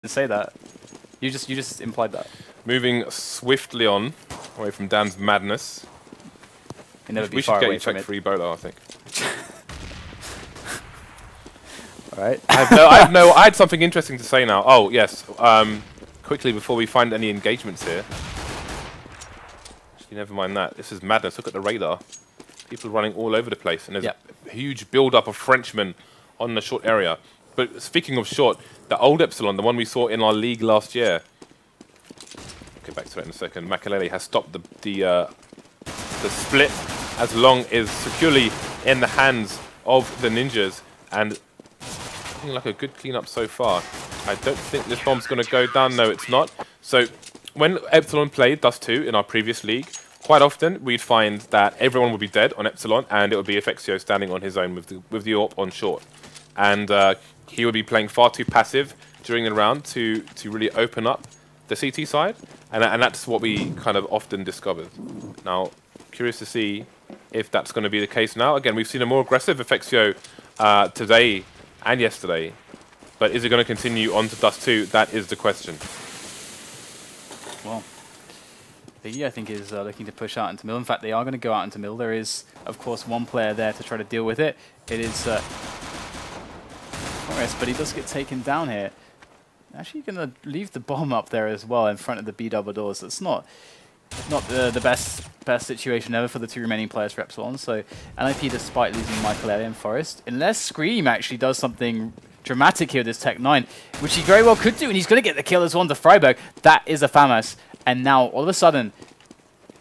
to say that. You just implied that. Moving swiftly on, away from Dan's madness. We should get you check free Bolo, I think. All right. I had something interesting to say now. Oh yes. Quickly before we find any engagements here. Actually, never mind that. This is madness. Look at the radar. People running all over the place, and there's a huge build-up of Frenchmen on the short area. But speaking of short, the old Epsilon, the one we saw in our league last year. I'll get back to that in a second. Makalele has stopped the split as long as securely in the hands of the ninjas, and looking like a good cleanup so far. I don't think this bomb's going to go down. No, it's not. So when Epsilon played Dust 2 in our previous league, quite often we'd find that everyone would be dead on Epsilon, and it would be Efexio standing on his own with the AWP on short. And he would be playing far too passive during the round to really open up the CT side, and that's what we kind of often discovered. Now, curious to see if that's going to be the case now. Again, we've seen a more aggressive Efexio today and yesterday, but is it going to continue on to Dust 2? That is the question. Well, the I think is looking to push out into middle. In fact, they are going to go out into middle. There is, of course, one player there to try to deal with it. It is Forrest, but he does get taken down here. Actually, going to leave the bomb up there as well in front of the B double doors. That's not the best situation ever for the two remaining players for Epsilon. So NiP, despite losing Michael and Forrest, unless Scream actually does something dramatic here with this Tech 9, which he very well could do, and he's going to get the kill as well to Freiburg. That is a FAMAS. And now, all of a sudden,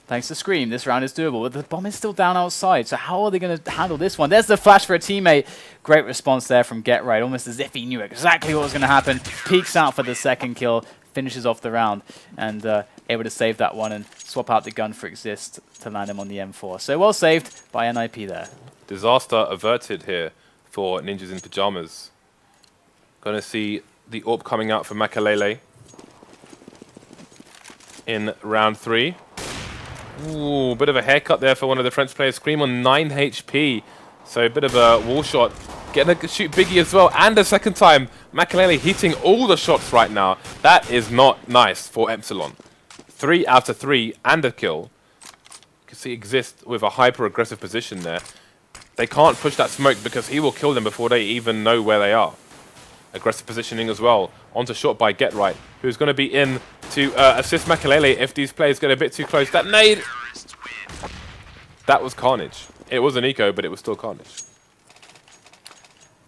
thanks to Scream, this round is doable. But the bomb is still down outside, so how are they going to handle this one? There's the flash for a teammate. Great response there from Get Right, almost as if he knew exactly what was going to happen. Peeks out for the second kill, finishes off the round, and able to save that one and swap out the gun for Exist to land him on the M4. So well saved by NiP there. Disaster averted here for Ninjas in Pyjamas. Going to see the AWP coming out for Makalele in round 3. Ooh, bit of a haircut there for one of the French players. Scream on 9 HP. So a bit of a wall shot. Getting a shoot Biggie as well. And a second time, Makalele hitting all the shots right now. That is not nice for Epsilon. 3 out of 3 and a kill. You can see Exist with a hyper-aggressive position there. They can't push that smoke because he will kill them before they even know where they are. Aggressive positioning as well. Onto shot by Get Right, who's going to be in to assist Makalele if these players get a bit too close. That nade! That was carnage. It was an eco, but it was still carnage.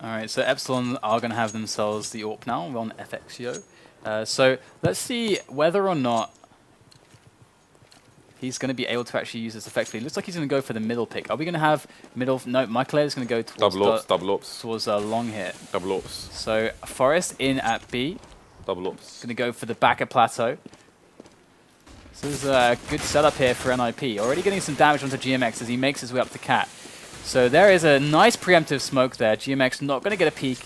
Alright, so Epsilon are going to have themselves the AWP now on Efexio. So let's see whether or not he's going to be able to actually use this effectively. Looks like he's going to go for the middle pick. Are we going to have middle? No, Michael is going to go towards double AWPs. Towards long hit. Double AWPs. So Forrest in at B. Double AWPs. Going to go for the back of Plateau. This is a good setup here for NiP. Already getting some damage onto GMX as he makes his way up to Cat. So there is a nice preemptive smoke there. GMX not going to get a peek.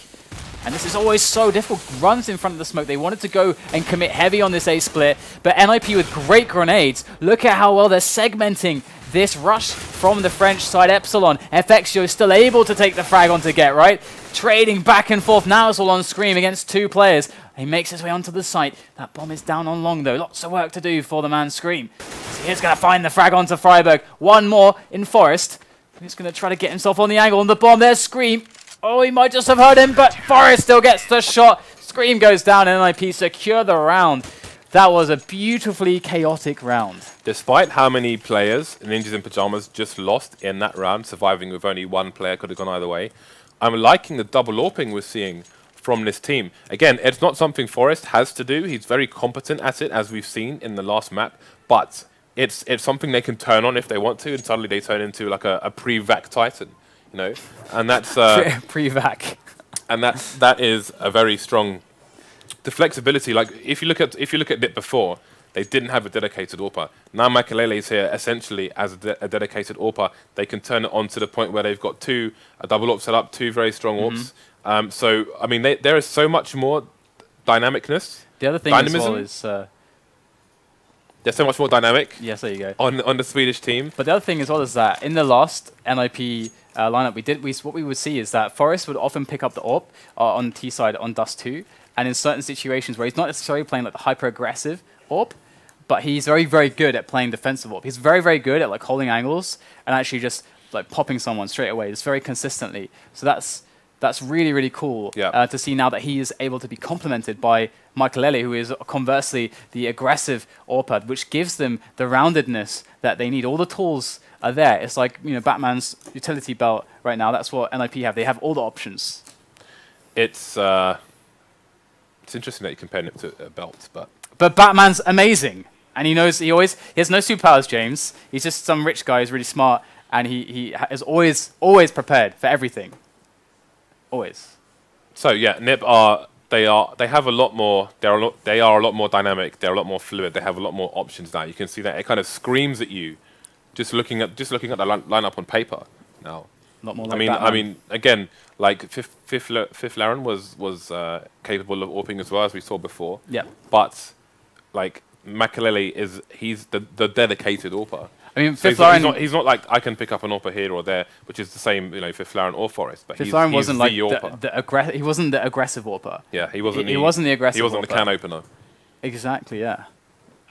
And this is always so difficult. Runs in front of the smoke. They wanted to go and commit heavy on this A split, but NiP with great grenades. Look at how well they're segmenting this rush from the French side. Epsilon, Efexio still able to take the frag on to Get Right. Trading back and forth. Now it's all on Scream against 2 players. He makes his way onto the site. That bomb is down on long though. Lots of work to do for the man Scream. So he's going to find the frag onto Freiburg. One more in Forest. He's going to try to get himself on the angle on the bomb. There's Scream. Oh, he might just have heard him, but Forrest still gets the shot. Scream goes down, and NiP secure the round. That was a beautifully chaotic round. Despite how many players Ninjas in Pyjamas just lost in that round, surviving with only 1 player, could have gone either way, I'm liking the double AWPing we're seeing from this team. Again, it's not something Forrest has to do. He's very competent at it, as we've seen in the last map, but it's something they can turn on if they want to, and suddenly they turn into like a pre-vac Titan. You know, and that's pre-vac, and that is a very strong. The flexibility, like if you look at NiP before, they didn't have a dedicated AWPer. Now Makalele is here essentially as a dedicated AWPer. They can turn it on to the point where they've got a double AWP set up, 2 very strong AWPs. So I mean, there is so much more dynamicness. The other thing as well is. They're so much more dynamic. Yes, there you go. On the Swedish team. But the other thing as well is that in the last NiP lineup, what we would see is that Forrest would often pick up the AWP on T side on Dust 2, and in certain situations where he's not necessarily playing like the hyper-aggressive AWP, but he's very, very good at playing defensive AWP. He's very, very good at like holding angles and actually just like popping someone straight away, just very consistently. So that's really, really cool to see now that he is able to be complemented by Michael, who is conversely the aggressive AWPer, which gives them the roundedness that they need. All the tools are there. It's like, you know, Batman's utility belt right now. That's what NiP have. They have all the options. It's interesting that you compare it to a belt, but Batman's amazing, and he knows he has no superpowers. James, he's just some rich guy who's really smart, and he is always prepared for everything. Always. So yeah, NiP they have a lot more. They are a lot more dynamic. They're a lot more fluid. They have a lot more options now. You can see that it kind of screams at you, just looking at the lineup on paper now. Lot more like I mean, again, like Fifth Laren was capable of AWPing as well, as we saw before. Yeah. But like Makalele he's the dedicated AWPer. I mean, So he's not like I can pick up an AWPer here or there, which is the same, you know, Fifth Laren or Forest. But Fifth Laren wasn't like he wasn't the aggressive AWPer. Yeah, he wasn't. He wasn't the aggressive. He wasn't AWPer. the can opener. Exactly. Yeah.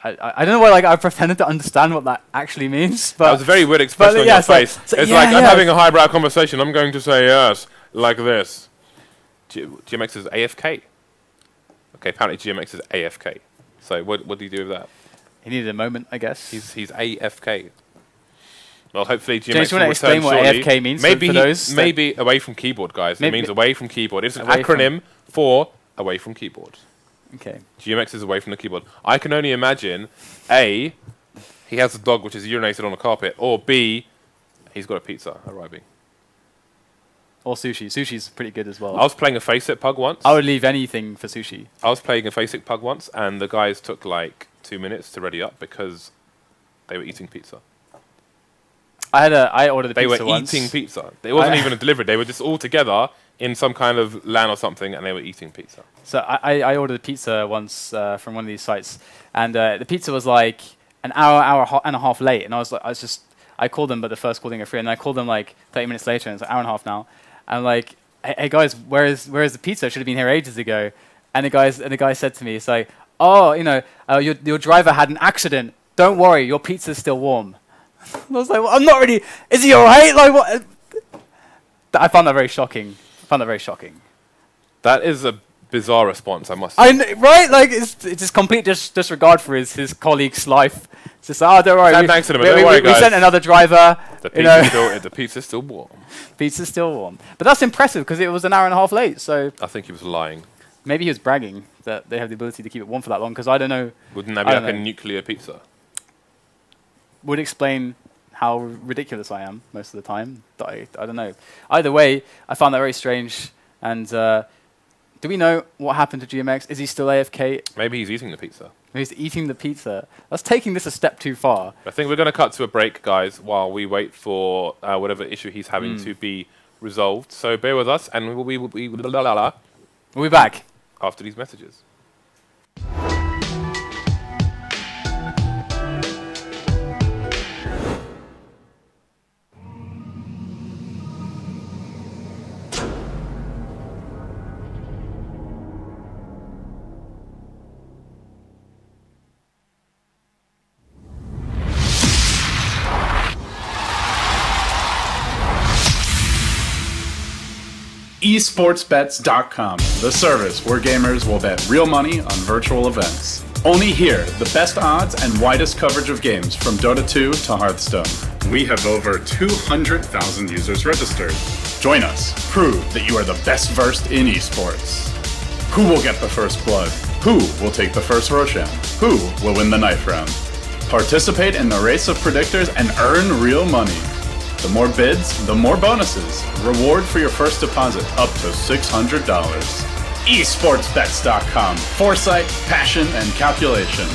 I don't know why like I pretended to understand what that actually means. But that was a very weird expression on your face. It's like I'm having a highbrow conversation. I'm going to say yes like this. GMX is AFK. Okay, apparently GMX is AFK. So what do you do with that? He needed a moment, I guess. He's AFK. Well, hopefully GMX James, you want to explain what shortly. AFK means? Maybe away from keyboard, guys. It means away from keyboard. It's an acronym for away from keyboard. Okay. GMX is away from the keyboard. I can only imagine, A, he has a dog which is urinated on a carpet, or B, he's got a pizza arriving. Or sushi. Sushi's pretty good as well. I was playing a Faceit pug once. I would leave anything for sushi. I was playing a Faceit pug once, and the guys took like 2 minutes to ready up because they were eating pizza. I ordered a pizza They were once. eating pizza. It wasn't even a delivery. They were just all together in some kind of LAN or something, and they were eating pizza. So I ordered a pizza once from one of these sites, and the pizza was like an hour and a half late, and I called them, but the first call didn't go through, and I called them like 30 minutes later, and it's an hour and a half now. And I'm like, hey guys, where is the pizza? I should have been here ages ago. And the guy said to me, it's like, oh, you know, your driver had an accident. Don't worry, your pizza's still warm. I was like, well, I'm not really. Is he all right? Like what? I found that very shocking. That is a bizarre response, I must Right? say. Like it's just complete disregard for his colleague's life. It's just, oh, don't worry. Thanks to them. Don't worry, guys. We sent another driver. The pizza's still warm. Pizza's still warm. But that's impressive because it was an hour and a half late. So I think he was lying. Maybe he was bragging that they have the ability to keep it warm for that long. Because I don't know. Wouldn't that be like a nuclear pizza? Would explain how ridiculous I am most of the time. But I don't know. Either way, I found that very strange. And do we know what happened to GMX? Is he still AFK? Maybe he's eating the pizza. Maybe he's eating the pizza. That's taking this a step too far. I think we're going to cut to a break, guys, while we wait for whatever issue he's having to be resolved. So bear with us, and we'll be back after these messages. esportsbets.com, the service where gamers will bet real money on virtual events. Only here, the best odds and widest coverage of games from Dota 2 to Hearthstone. We have over 200,000 users registered. Join us. Prove that you are the best versed in esports. Who will get the first blood? Who will take the first Roshan? Who will win the knife round? Participate in the race of predictors and earn real money. The more bids, the more bonuses. Reward for your first deposit up to $600. esportsbets.com. Foresight, passion, and calculation.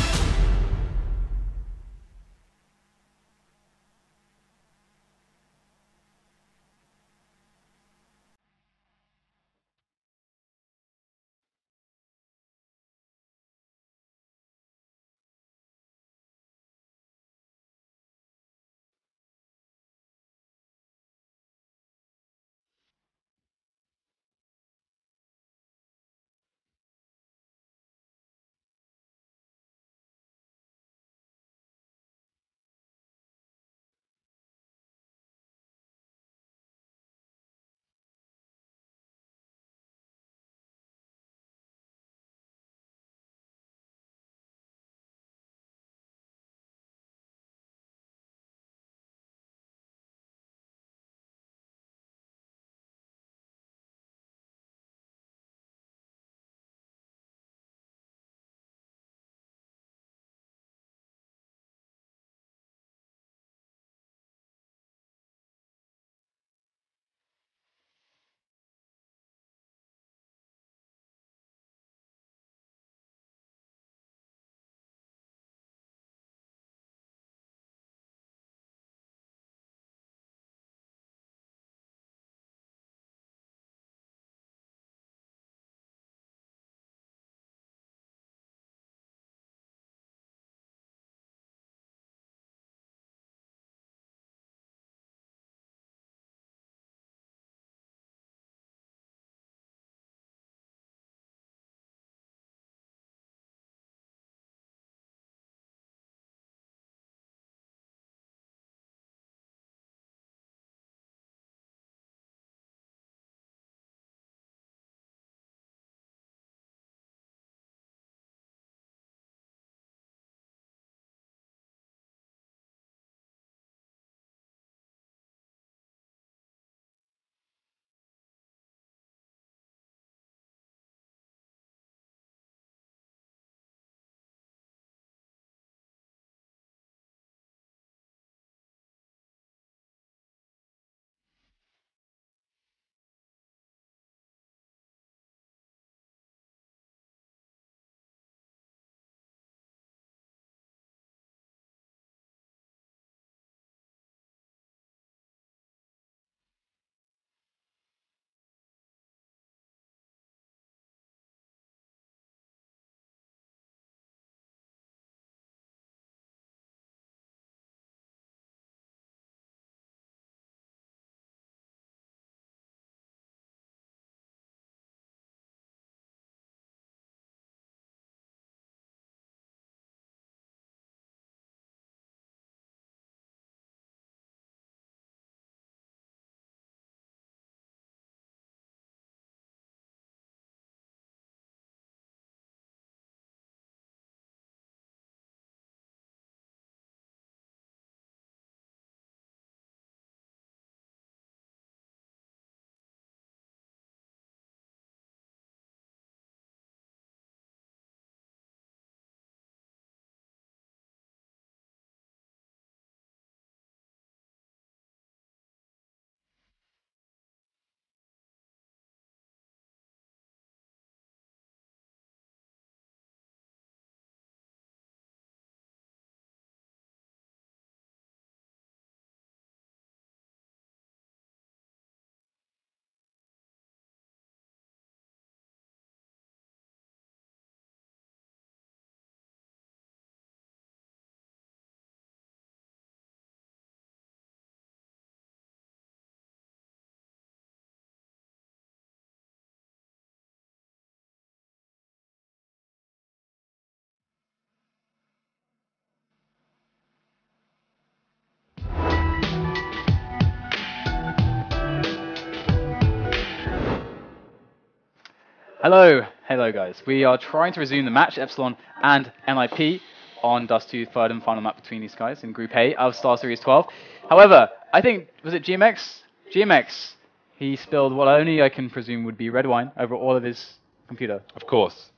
Hello guys. We are trying to resume the match, Epsilon and NiP, on Dust 2, third and final map between these guys in Group A of Star Series 12. However, I think, was it GMX? GMX, he spilled what only I can presume would be red wine over all of his computer. Of course.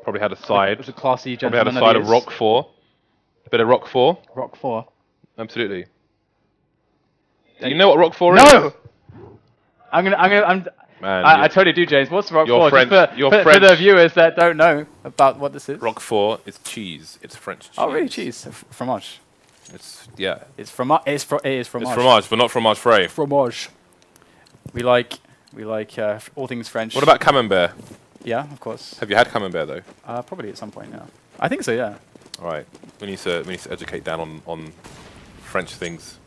Probably had a side. It was a classy Probably gentleman. had a side of Rock 4. A bit of Rock 4. Rock 4. Absolutely. Do you know what Rock 4 is? No! Man, I totally do, James. What's Rock 4? French, For the viewers that don't know about what this is. Rock 4 is cheese. It's French cheese. Oh, really? Cheese? Fromage. Yeah. It's fromage. It is fromage. It's fromage, but not fromage frais. Fromage. We like all things French. What about camembert? Yeah, of course. Have you had camembert though? Probably at some point now. I think so. Yeah. All right. We need to educate Dan on French things.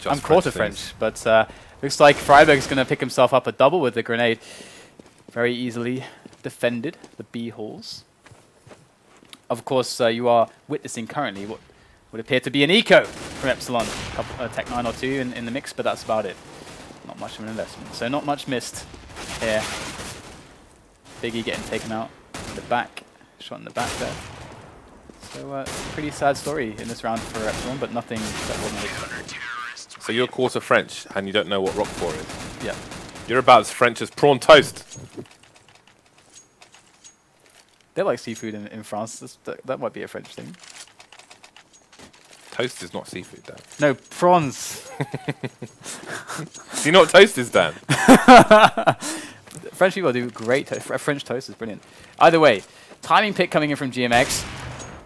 I'm quarter French, but looks like Freiberg's going to pick himself up a double with the grenade. Very easily defended the B holes. Of course, you are witnessing currently what would appear to be an eco from Epsilon. A Tech 9 or 2 in the mix, but that's about it. Not much of an investment. So not much missed here. Biggie getting taken out in the back. Shot in the back there. So pretty sad story in this round for Epsilon, but nothing that wasn't expected. So you're quarter French and you don't know what Rock 4 is? Yeah. You're about as French as prawn toast. They like seafood in France. That might be a French thing. Toast is not seafood, Dan. No, prawns. Do you know what toast is, Dan? French people do great toast. French toast is brilliant. Either way, timing pick coming in from GMX.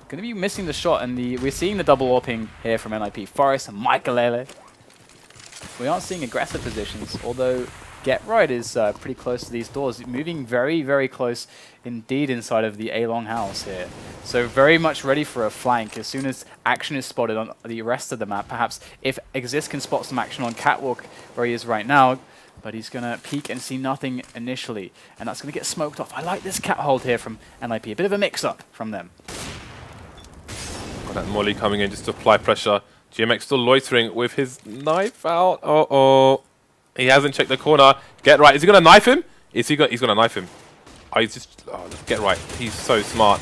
Going to be missing the shot, and we're seeing the double AWPing here from NiP. Forest and Michaelele. We aren't seeing aggressive positions, although Get Right is pretty close to these doors, moving very, very close indeed inside of the A-long house here. So very much ready for a flank as soon as action is spotted on the rest of the map. Perhaps if Exist can spot some action on Catwalk where he is right now, but he's going to peek and see nothing initially, and that's going to get smoked off. I like this cat hold here from NiP, a bit of a mix-up from them. Got that Molly coming in just to apply pressure. GMX still loitering with his knife out. Uh-oh. He hasn't checked the corner. Get Right. Is he going to knife him? He's going to knife him. Oh, he's just... Oh, Get Right. He's so smart.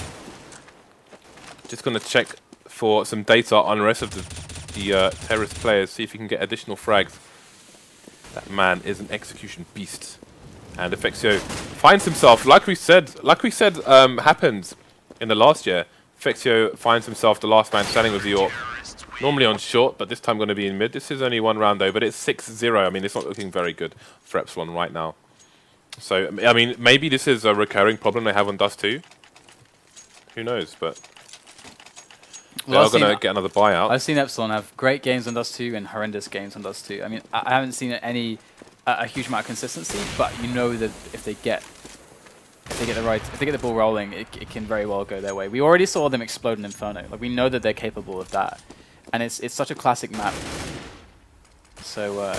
Just going to check for some data on the rest of the terrorist players. See if he can get additional frags. That man is an execution beast. And Faceit finds himself, like we said happened in the last year. Faceit finds himself the last man standing with the AWP. Normally on short, but this time going to be in mid. This is only one round though, but it's 6-0. I mean, it's not looking very good for Epsilon right now. So, I mean, maybe this is a recurring problem they have on Dust 2. Who knows, but they are going to get another buyout. I've seen Epsilon have great games on Dust 2 and horrendous games on Dust 2. I mean, I haven't seen a huge amount of consistency, but you know that if they get the ball rolling, it can very well go their way. We already saw them explode in Inferno. Like, we know that they're capable of that. And it's such a classic map, so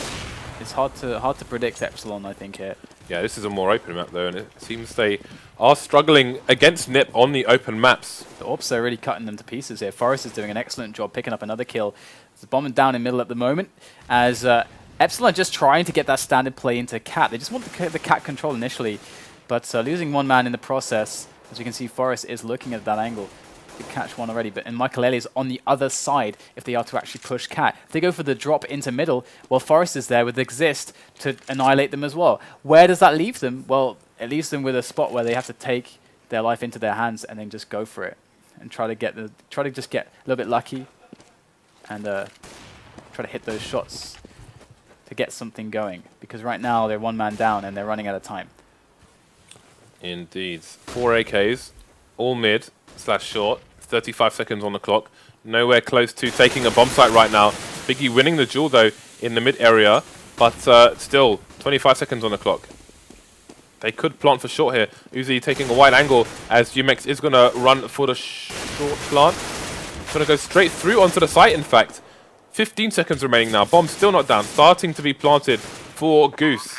it's hard to predict Epsilon, I think, here. Yeah, this is a more open map though, and it seems they are struggling against NiP on the open maps. The AWPs are really cutting them to pieces here. Forest is doing an excellent job picking up another kill. It's bombing down in middle at the moment, as Epsilon just trying to get that standard play into Cat. They just want the Cat control initially, but losing one man in the process. As you can see, Forest is looking at that angle. Could catch one already, but Michaelele is on the other side if they are to actually push Cat. If they go for the drop into middle, well, Forest is there with Exist to annihilate them as well. Where does that leave them? Well, it leaves them with a spot where they have to take their life into their hands and then just go for it and try to just get a little bit lucky and try to hit those shots to get something going. Because right now they're one man down and they're running out of time. Indeed. 4 AKs, all mid. /short, 35 seconds on the clock. Nowhere close to taking a bomb site right now. Biggie winning the duel though in the mid area, but still 25 seconds on the clock. They could plant for short here. Uzi taking a wide angle as GMX is going to run for the short plant. Going to go straight through onto the site, in fact. 15 seconds remaining now. Bomb still not down. Starting to be planted for Goose.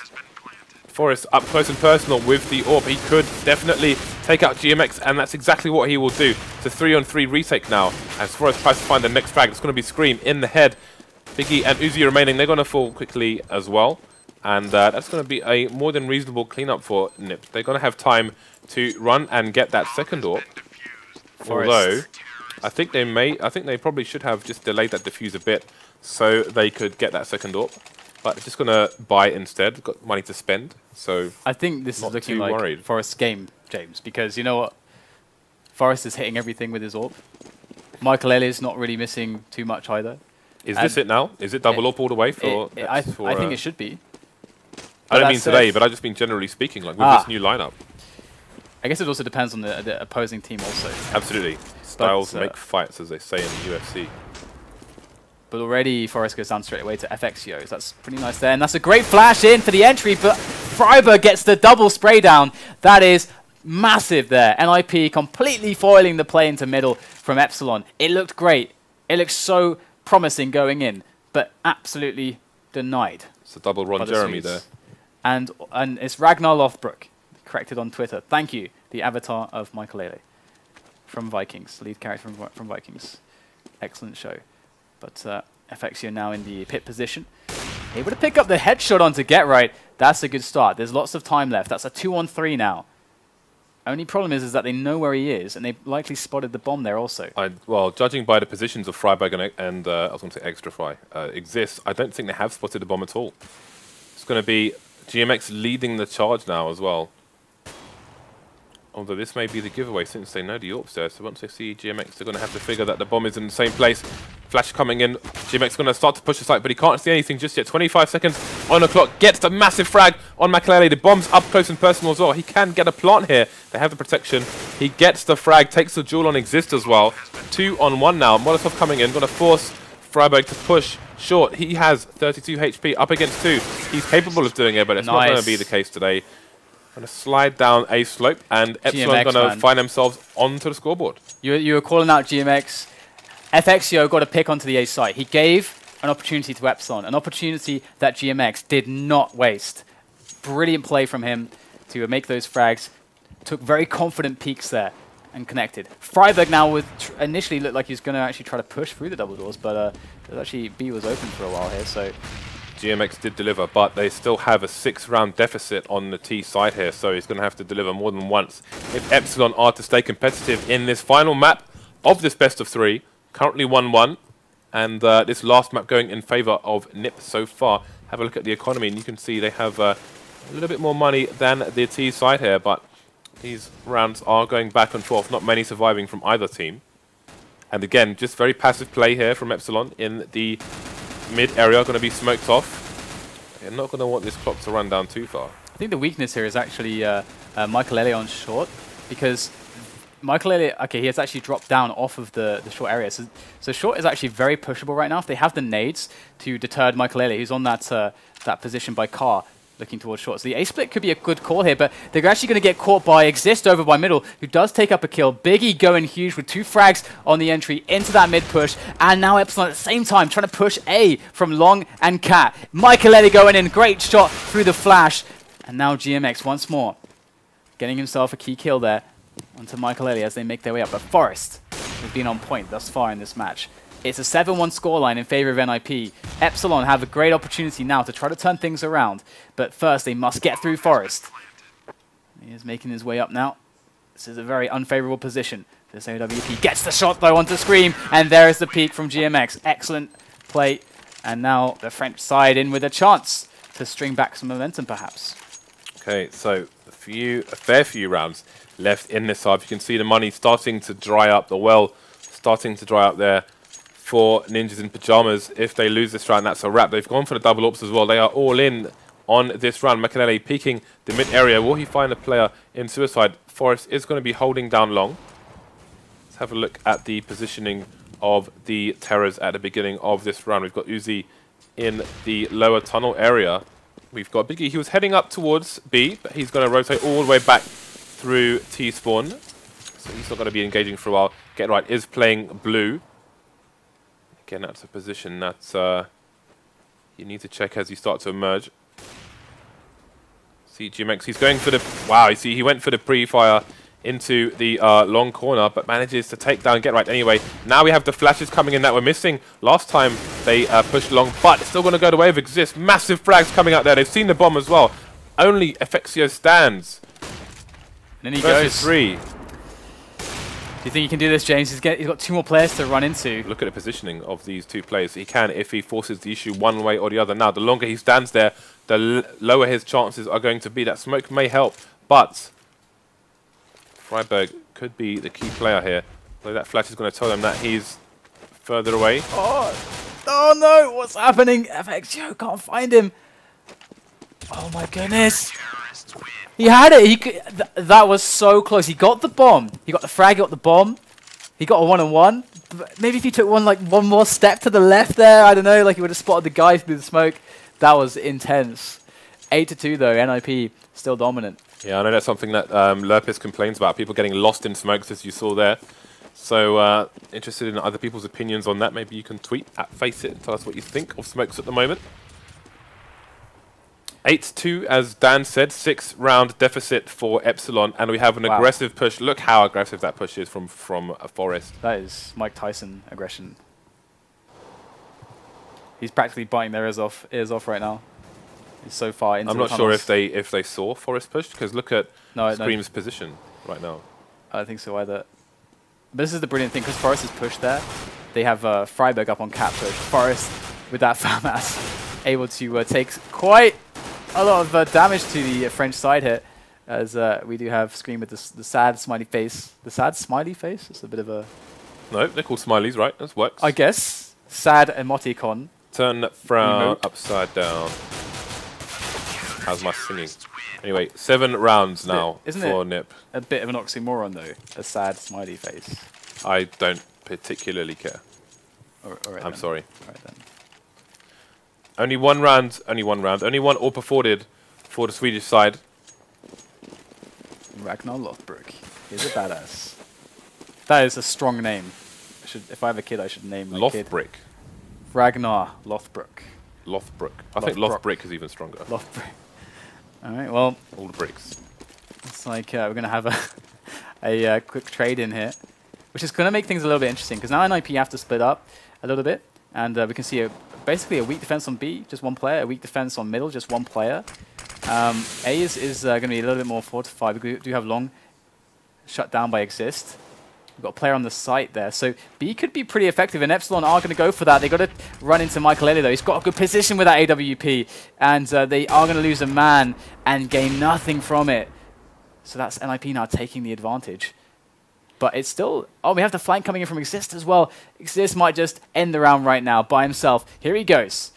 Forest up close and personal with the AWP. He could definitely take out GMX, and that's exactly what he will do. It's a 3-on-3 retake now, as Forest tries to find the next frag. It's going to be Scream in the head. Biggie and Uzi remaining. They're going to fall quickly as well. And that's going to be a more than reasonable cleanup for NiP. They're going to have time to run and get that second AWP. Although, I think they probably should have just delayed that defuse a bit so they could get that second AWP. But they're just going to buy it instead. Got money to spend. So I think this is looking like Forest's game, James, because you know what? Forest is hitting everything with his AWP. Michael is not really missing too much either. Is this it now? Is it double AWP all the way for? I think it should be. I don't mean today, but I just mean generally speaking, like with this new lineup. I guess it also depends on the opposing team also. Absolutely. Styles make fights, as they say in the UFC. But already Forest goes down straight away to FXIO. That's pretty nice there. And that's a great flash in for the entry, but Freiburg gets the double spray down. That is massive there. NiP completely foiling the play into middle from Epsilon. It looked great. It looked so promising going in, but absolutely denied. It's a double Ron Jeremy there. And it's Ragnar Lothbrok, corrected on Twitter. Thank you, the avatar of Michael Ele from Vikings, lead character from Vikings. Excellent show. But FXIO now in the pit position. Able to pick up the headshot onto Get Right. That's a good start. There's lots of time left. That's a 2-on-3 now. Only problem is that they know where he is, and they likely spotted the bomb there also. Well, judging by the positions of Freiburg and I was going to say Extra Fry exists, I don't think they have spotted the bomb at all. It's going to be GMX leading the charge now as well. Although this may be the giveaway since they know the AWP's there. So once they see GMX, they're going to have to figure that the bomb is in the same place. Flash coming in. GMX going to start to push the site, but he can't see anything just yet. 25 seconds on the clock. Gets the massive frag on Makalele. The bomb's up close and personal as well. He can get a plant here. They have the protection. He gets the frag, takes the duel on Exist as well. 2-on-1 now. Molotov coming in. Going to force Freiburg to push short. He has 32 HP up against 2. He's capable of doing it, but it's not going to be the case today. Going to slide down a slope, and Epsilon going to find themselves onto the scoreboard. You were calling out GMX. FXIO got a pick onto the A site. He gave an opportunity to Epsilon, an opportunity that GMX did not waste. Brilliant play from him to make those frags. Took very confident peeks there and connected. Freiburg now with initially looked like he was going to actually try to push through the double doors, but actually B was open for a while here, so... GMX did deliver, but they still have a 6-round deficit on the T side here, so he's going to have to deliver more than once if Epsilon are to stay competitive in this final map of this best of 3. Currently 1-1, and this last map going in favor of NiP so far. Have a look at the economy, and you can see they have a little bit more money than the T side here, but these rounds are going back and forth, not many surviving from either team. And again, just very passive play here from Epsilon in the mid area, going to be smoked off. They're not going to want this clock to run down too far. I think the weakness here is actually Michael Ele on short, because Michael Ele, okay, he has actually dropped down off of the short area. So short is actually very pushable right now. If they have the nades to deter Michael Ele, who's on that position by Car, looking towards short. So the A-split could be a good call here, but they're actually going to get caught by Exist over by middle, who does take up a kill. Biggie going huge with 2 frags on the entry into that mid push, and now Epsilon at the same time trying to push A from Long and Cat. Michael Ele going in, great shot through the flash, and now GMX once more getting himself a key kill there onto Michael Ele as they make their way up. But Forest has been on point thus far in this match. It's a 7-1 scoreline in favor of NiP. Epsilon have a great opportunity now to try to turn things around, but first they must get through Forest. He is making his way up now. This is a very unfavorable position. This AWP gets the shot though onto Scream, and there is the peak from GMX. Excellent play, and now the French side in with a chance to string back some momentum perhaps. Okay, so a fair few rounds left in this half. You can see the money starting to dry up, the well starting to dry up there for Ninjas in Pyjamas. If they lose this round, that's a wrap. They've gone for the double AWPs as well. They are all in on this round. Makalele peeking the mid area. Will he find a player in suicide? Forest is going to be holding down long. Let's have a look at the positioning of the Terrors at the beginning of this round. We've got Uzi in the lower tunnel area. We've got Biggie. He was heading up towards B, but he's going to rotate all the way back through T spawn. So he's not going to be engaging for a while. Get Right is playing blue. Again, that's a position that you need to check as you start to emerge. See GMX, he's going for the... Wow, you see, he went for the pre-fire into the long corner, but manages to take down Get Right anyway. Now we have the flashes coming in that were missing. Last time they pushed long, but it's still going to go the way of Exist. Massive frags coming out there. They've seen the bomb as well. Only Efexio stands. And then he goes. 3. Do you think he can do this, James? He's got 2 more players to run into. Look at the positioning of these 2 players. He can if he forces the issue one way or the other. Now, the longer he stands there, the lower his chances are going to be. That smoke may help, but Freiburg could be the key player here. So that flash is going to tell them that he's further away. Oh no, what's happening? FXO can't find him. Oh my goodness. He had it. He could, that was so close. He got the bomb. He got the frag, he got the bomb. He got a 1-on-1. Maybe if he took one more step to the left there, I don't know, like he would have spotted the guy through the smoke. That was intense. 8-2 though, NiP still dominant. Yeah, I know that's something that Lurpis complains about, people getting lost in smokes, as you saw there. So, interested in other people's opinions on that. Maybe you can tweet at Faceit and tell us what you think of smokes at the moment. 8-2, as Dan said, 6-round deficit for Epsilon, and we have an aggressive push. Look how aggressive that push is from Forest. That is Mike Tyson aggression. He's practically biting their ears off right now. He's so far into I'm the not sure tunnels. if they saw Forest push, because look at Scream's position right now. I don't think so either. But this is the brilliant thing, because Forest is pushed there. They have Freiburg up on cap push. Forest, with that FAMAS, able to take quite a lot of damage to the French side here, as we do have Scream with the sad smiley face. The sad smiley face? It's a bit of a... No, they're called smileys, right? That works. I guess. Sad emoticon. Turn that frown upside down. How's my singing? Anyway, 7 rounds now for NiP. A bit of an oxymoron though, a sad smiley face. I don't particularly care. I'm sorry. Alright then. Only one round. Only one AWP afforded for the Swedish side. Ragnar Lothbrok. He's a badass. That is a strong name. If I have a kid, I should name my kid. Lothbrok. Ragnar Lothbrok. Lothbrok. I think Lothbrok is even stronger. Lothbrok. Alright, well... All the bricks. It's like we're going to have a quick trade in here, which is going to make things a little bit interesting, because now NiP have to split up a little bit, and we can see basically a weak defense on B, just 1 player, a weak defense on middle, just 1 player. A is going to be a little bit more fortified. We do have long shut down by Exist. We've got a player on the site there. So B could be pretty effective, and Epsilon are going to go for that. They've got to run into Michael Ellie, though. He's got a good position with that AWP, and they are going to lose a man and gain nothing from it. So that's NiP now taking the advantage. But it's still... Oh, we have the flank coming in from Exist as well. Exist might just end the round right now by himself. Here he goes.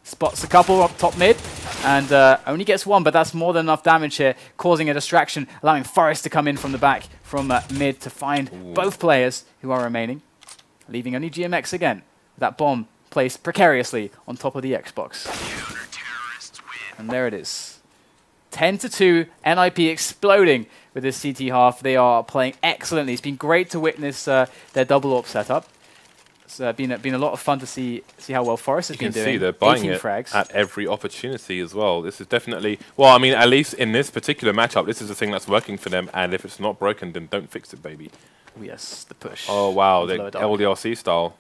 Spots a couple up top mid, and only gets 1, but that's more than enough damage here, causing a distraction, allowing Forest to come in from the back, from mid, to find both players who are remaining, leaving only GMX again. That bomb placed precariously on top of the Xbox. And there it is. 10-2, NiP exploding with this CT half. They are playing excellently. It's been great to witness their double AWP setup. It's been a lot of fun to see how well Forest has been doing. You can see they're buying it at every opportunity as well. This is definitely... Well, I mean, at least in this particular matchup, this is the thing that's working for them, and if it's not broken, then don't fix it, baby. Oh, yes, the push. Oh, wow, the LDRC style.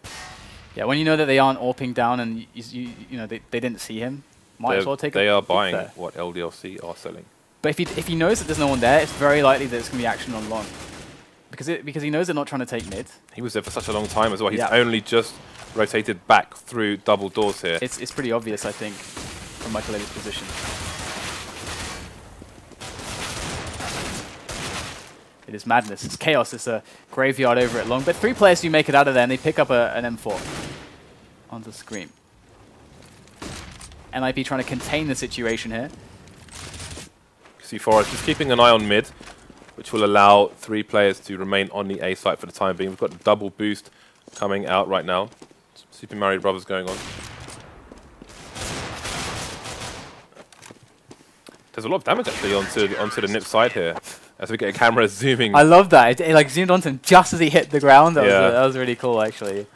Yeah, when you know that they aren't AWPing down and you know they didn't see him, might as well take They are buying what LDRC are selling. But if he knows that there's no one there, it's very likely that it's going to be action on long. Because he knows they're not trying to take mid. He was there for such a long time as well. He's only just rotated back through double doors here. It's pretty obvious, I think, from Michael Ellie's position. It is madness. It's chaos. It's a graveyard over at long. But 3 players do make it out of there, and they pick up an M4 onto Scream. NiP trying to contain the situation here. See Forest just keeping an eye on mid, which will allow 3 players to remain on the A site for the time being. We've got the double boost coming out right now. Super Mario Brothers going on. There's a lot of damage actually onto the NiP side here, as we get a camera zooming. I love that. It like zoomed onto him just as he hit the ground. That was really cool, actually.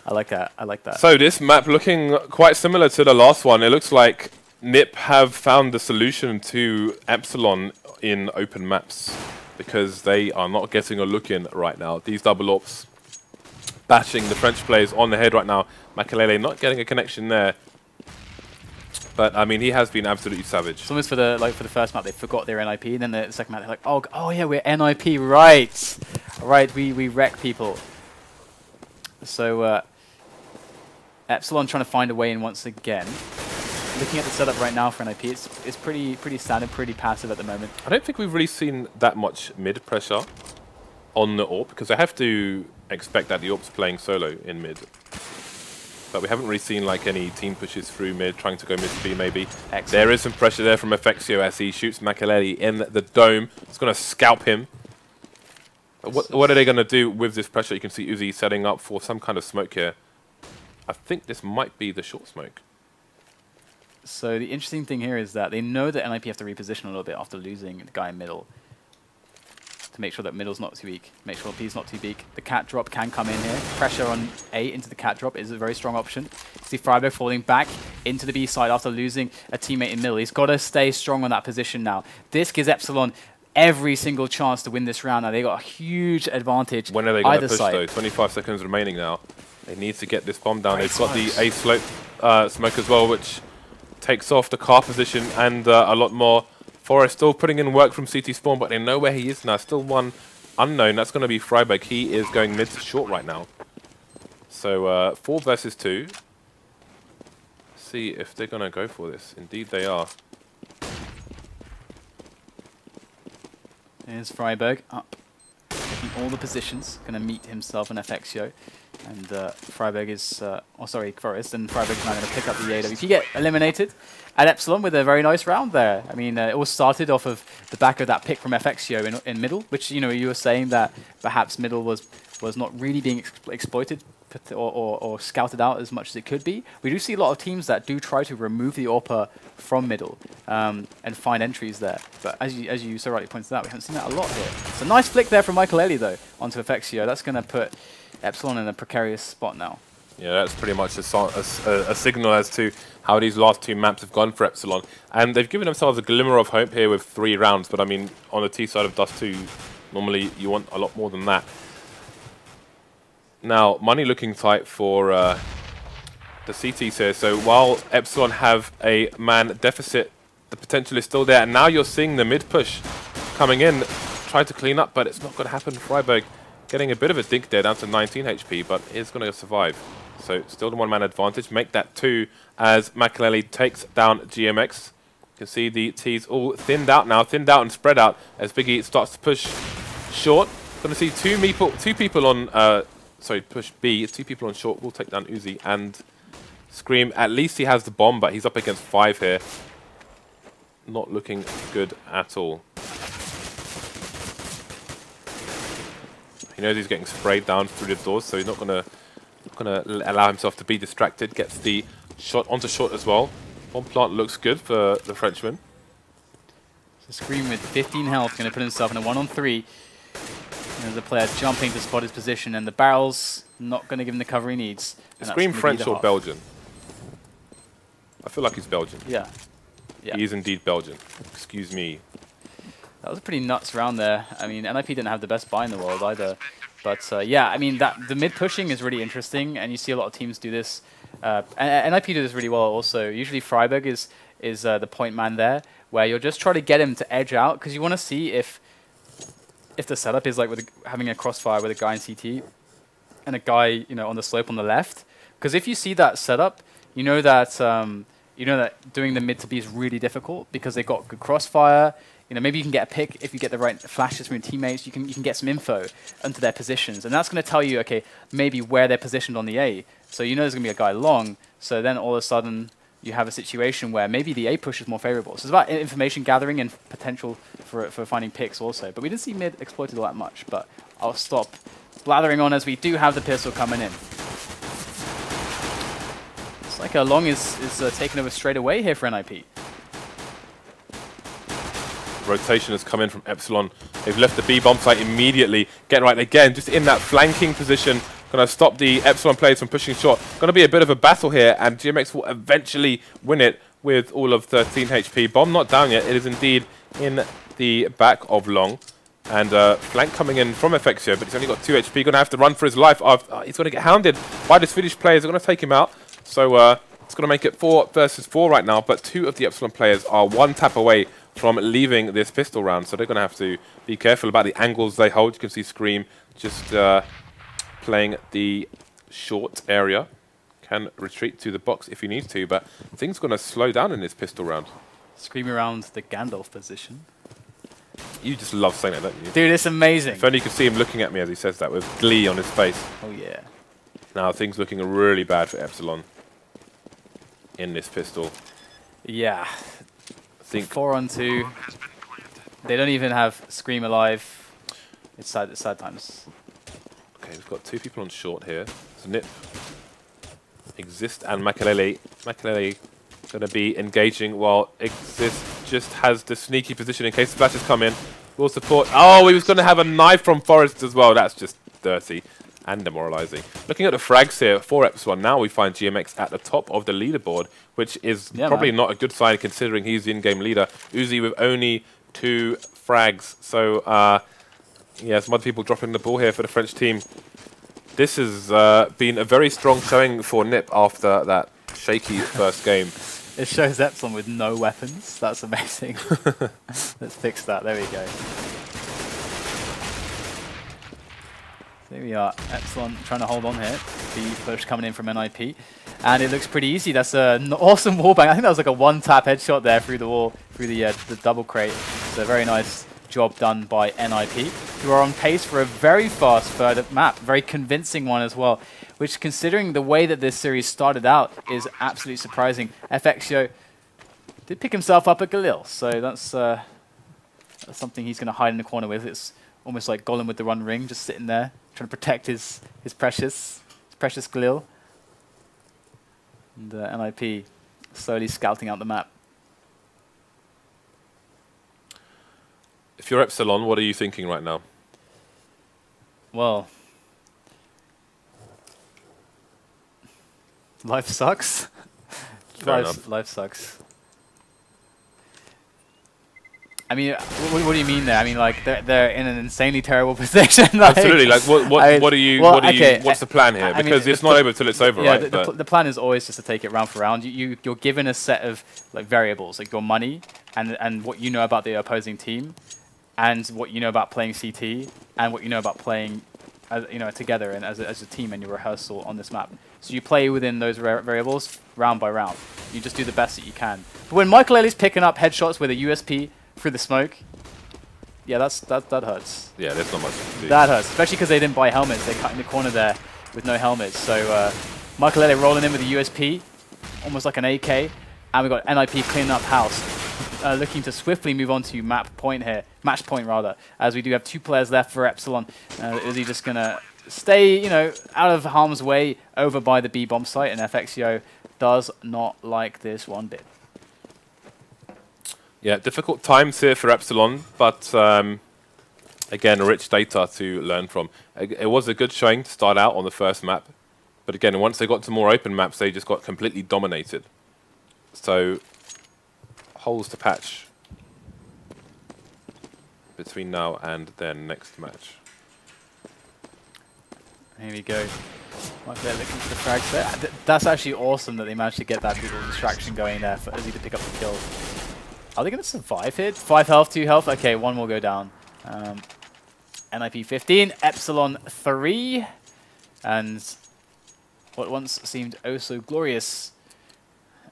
I like that. I like that. So this map looking quite similar to the last one. It looks like NiP have found the solution to Epsilon in open maps. because they are not getting a look in right now. These double ops bashing the French players on the head right now. Makelele not getting a connection there. But I mean, he has been absolutely savage. It's almost for the first map they forgot their NiP, and then the second map they're like, oh yeah, we're NiP, right, we wreck people. So Epsilon trying to find a way in once again. Looking at the setup right now for NiP, it's pretty standard, pretty passive at the moment. I don't think we've really seen that much mid pressure on the AWP, because I have to expect that the AWP's playing solo in mid. But we haven't really seen like any team pushes through mid, trying to go mid to B maybe. Excellent. There is some pressure there from Efexio as he shoots Makelele in the dome. It's going to scalp him. What are they going to do with this pressure? You can see Uzi setting up for some kind of smoke here. I think this might be the short smoke. So the interesting thing here is that they know that NiP have to reposition a little bit after losing the guy in middle, to make sure that middle's not too weak, make sure P's not too weak. The cat drop can come in here. Pressure on A into the cat drop is a very strong option. See Freiburg falling back into the B side after losing a teammate in middle. He's got to stay strong on that position now. This gives Epsilon every single chance to win this round. Now they got a huge advantage. When are they going to push though? 25 seconds remaining now. They need to get this bomb down. They've got the A slope smoke as well, which takes off the car position and a lot more. Forest still putting in work from CT Spawn, but they know where he is now. Still one unknown. That's going to be Freiburg. He is going mid to short right now. So 4 versus 2. See if they're going to go for this. Indeed they are. Here's Freiburg up, taking all the positions. Going to meet himself and Efexio. And Freiburg is, Forest, and Freiburg's now going to pick up the AWP. Get eliminated at Epsilon with a very nice round there. I mean, it all started off of the back of that pick from Efexio in middle, which, you know, you were saying that perhaps middle was not really being exploited or scouted out as much as it could be. We do see a lot of teams that do try to remove the AWPer from middle and find entries there. But as you so rightly pointed out, we haven't seen that a lot here. It's a nice flick there from Makelele, though, onto Efexio. That's going to put Epsilon in a precarious spot now. Yeah, that's pretty much a signal as to how these last 2 maps have gone for Epsilon. And they've given themselves a glimmer of hope here with 3 rounds. But I mean, on the T side of Dust 2, normally you want a lot more than that. Now, money looking tight for the CTs here. So while Epsilon have a man deficit, the potential is still there. And now you're seeing the mid push coming in, try to clean up, but it's not going to happen. Freiburg getting a bit of a dink there, down to 19 HP, but is going to survive. So still the 1-man advantage. Make that 2 as Makelele takes down GMX. You can see the T's all thinned out now, thinned out and spread out as Biggie starts to push short. Going to see two people on, push B. 2 people on short. We'll take down Uzi and Scream. At least he has the bomb, but he's up against 5 here. Not looking good at all. He knows he's getting sprayed down through the doors, so he's not gonna allow himself to be distracted. Gets the shot onto short as well. Bomb plant looks good for the Frenchman. So Scream with 15 health, going to put himself in a 1-on-3. There's a player jumping to spot his position, and the barrel's not going to give him the cover he needs. Is Scream French or Belgian? I feel like he's Belgian. Yeah. He is indeed Belgian. Excuse me. That was a pretty nuts round there. I mean, NiP didn't have the best buy in the world either. But yeah, I mean, the mid pushing is really interesting, and you see a lot of teams do this. And NiP do this really well also. Usually Freiburg is the point man there, where you'll just try to get him to edge out, because you want to see if the setup is like having a crossfire with a guy in CT and a guy, you know, on the slope on the left. Because if you see that setup, you know that doing the mid to B is really difficult, because they've got good crossfire. You know, maybe you can get a pick if you get the right flashes from your teammates. You can get some info into their positions, and that's going to tell you, okay, maybe where they're positioned on the A. So you know there's going to be a guy long. So then all of a sudden you have a situation where maybe the A push is more favorable. So it's about information gathering and potential for finding picks also. But we didn't see mid exploited all that much. But I'll stop blathering on as we do have the pistol coming in. It's like Long is taking over straight away here for NiP. Rotation has come in from Epsilon. They've left the B bomb site immediately. Getting right again, just in that flanking position. Going to stop the Epsilon players from pushing short. Going to be a bit of a battle here, and GMX will eventually win it with all of 13 HP. Bomb not down yet. It is indeed in the back of Long. And flank coming in from Effexio, but he's only got 2 HP. Going to have to run for his life. He's going to get hounded by the Swedish players. They're going to take him out. So it's going to make it 4 versus 4 right now. But 2 of the Epsilon players are 1 tap away from leaving this pistol round. So they're going to have to be careful about the angles they hold. You can see Scream just playing the short area. Can retreat to the box if he needs to, but things are going to slow down in this pistol round. Scream around the Gandalf position. You just love saying that, don't you? Dude, it's amazing. If only you could see him looking at me as he says that with glee on his face. Oh, yeah. Now things looking really bad for Epsilon in this pistol. Yeah. I think 4 on 2. They don't even have Scream alive. It's sad times. Okay, we've got 2 people on short here. So NiP, Exist, and Makalele. Makalele going to be engaging while Exist just has the sneaky position in case the flashes come in. Will support. Oh, he was going to have a knife from Forest as well. That's just dirty and demoralizing. Looking at the frags here for Epsilon, now we find GMX at the top of the leaderboard, which is probably not a good sign considering he's the in-game leader. Uzi with only 2 frags. So, yeah, some other people dropping the ball here for the French team. This has been a very strong showing for NiP after that shaky first game. It shows Epsilon with no weapons. That's amazing. Let's fix that. There we go. There we are. Epsilon trying to hold on here. The push coming in from NiP. And it looks pretty easy. That's an awesome wallbang. I think that was like a 1-tap headshot there through the wall, through the double crate. It's a very nice job done by NiP, who are on pace for a very fast third map. Very convincing one as well, which, considering the way that this series started out, is absolutely surprising. Effexio did pick himself up at Galil, so that's something he's going to hide in the corner with. It's almost like Golem with the Run Ring, just sitting there, trying to protect his precious Galil. And NiP slowly scouting out the map. If you're Epsilon, what are you thinking right now? Well, life sucks. Life sucks. I mean, what do you mean there? I mean, like they're in an insanely terrible position. Like, absolutely. Like, what's the plan here? Because it's not over till it's over, right? The plan is always just to take it round for round. You're given a set of like variables, like your money and what you know about the opposing team, and what you know about playing CT, and what you know about playing, together and as a team in your rehearsal on this map. So you play within those variables round by round. You just do the best that you can. But when Makalele's picking up headshots with a USP through the smoke, yeah, that hurts. Yeah, there's not much to do. That hurts, especially because they didn't buy helmets. They cut in the corner there with no helmets. So Makalele rolling in with a USP, almost like an AK, and we've got NiP cleaning up house, looking to swiftly move on to match point rather, as we do have 2 players left for Epsilon. Is he just gonna stay, out of harm's way over by the B bomb site? And Effexio does not like this one bit. Yeah, difficult times here for Epsilon, but again, rich data to learn from. It was a good showing to start out on the first map, but again, once they got to more open maps, they just got completely dominated. So, holes to patch between now and their next match. Here we go. They're looking for the frags there. That's actually awesome that they managed to get that little distraction going there for Izzy to pick up the kill. Are they going to survive here? 5 health, 2 health. Okay, 1 will go down. NiP 15, Epsilon 3. And what once seemed oh so glorious,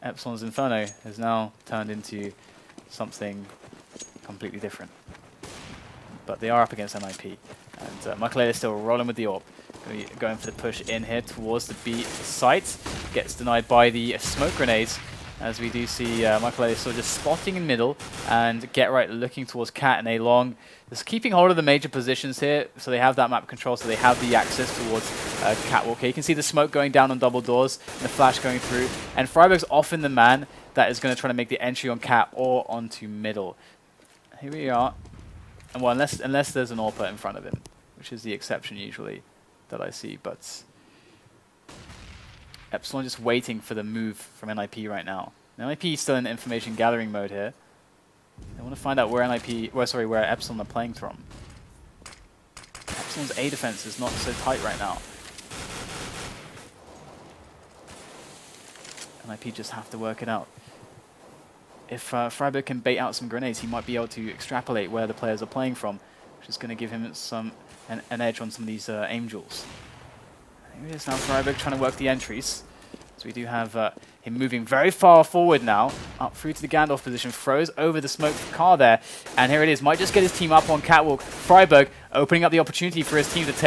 Epsilon's Inferno has now turned into something completely different. But they are up against NiP. And Makalele is still rolling with the AWP. Going for the push in here towards the B site. Gets denied by the smoke grenades. As we do see Makalele sort of just spotting in middle, and Get Right looking towards Cat and A-Long. Just keeping hold of the major positions here, so they have that map control, so they have the access towards Catwalk here. You can see the smoke going down on double doors, and the flash going through. And Freiburg's often the man that is going to try to make the entry on Cat or onto middle. Here we are. And well, unless there's an AWP in front of him, which is the exception usually that I see, but Epsilon just waiting for the move from NiP right now. NiP is still in information gathering mode here. They want to find out where where Epsilon are playing from. Epsilon's A defense is not so tight right now. NiP just have to work it out. If Freiburg can bait out some grenades, he might be able to extrapolate where the players are playing from, which is going to give him an edge on some of these aim duels. Here it is now, Freiburg trying to work the entries. So we do have him moving very far forward now, up through to the Gandalf position, throws over the smoke car there, and here it is, might just get his team up on Catwalk. Freiburg opening up the opportunity for his team to take